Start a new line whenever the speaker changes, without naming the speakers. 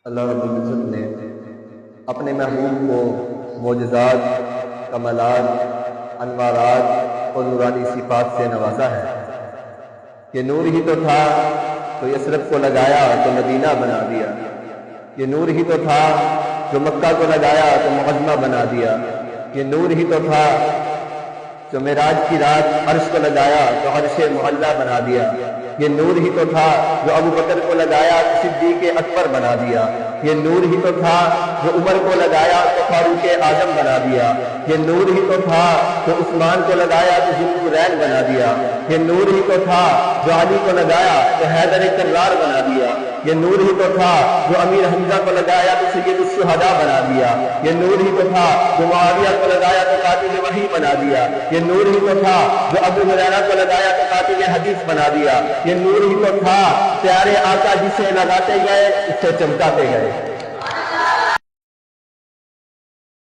اللہ رب العزت نے اپنے محبوب کو معجزات، کمالات، انوارات اور نورانی صفات سے نوازا ہے۔ یہ نور ہی تو تھا تو یثرب کو لگایا تو مدینہ بنا دیا، یہ نور ہی تو تھا جو مکہ کو لگایا تو معظمہ بنا دیا، یہ نور ہی تو تھا جو معراج کی رات عرش کو لگایا تو عرش معلیٰ بنا دیا، یہ نور ہی تو تھا جو ابو بکر کو لگایا تو صدیق اکبر بنا دیا، یہ نور ہی تو تھا جو عمر کو لگایا تو فاروق اعظم بنا دیا، یہ نور ہی تو تھا جو عثمان کو لگایا تو ذوالنورین بنا دیا، یہ نور ہی تو تھا جو علی کو لگایا تو حیدر کرار بنا دیا، یہ نور ہی تو تھا جو امیر حمزہ کو لگایا تو سید الشہداء بنا دیا، یہ نور ہی تو تھا جو معاویہ کو لگایا تو قاتل وحی بنا دیا، یہ نور ہی تو تھا جو ابو ہریرہ کو لگایا تو قاتل حدیث بنا دیا، یہ نور ہی تو تھا پیارے آقا جسے لگاتے گئے اس سے چمکاتے گئے۔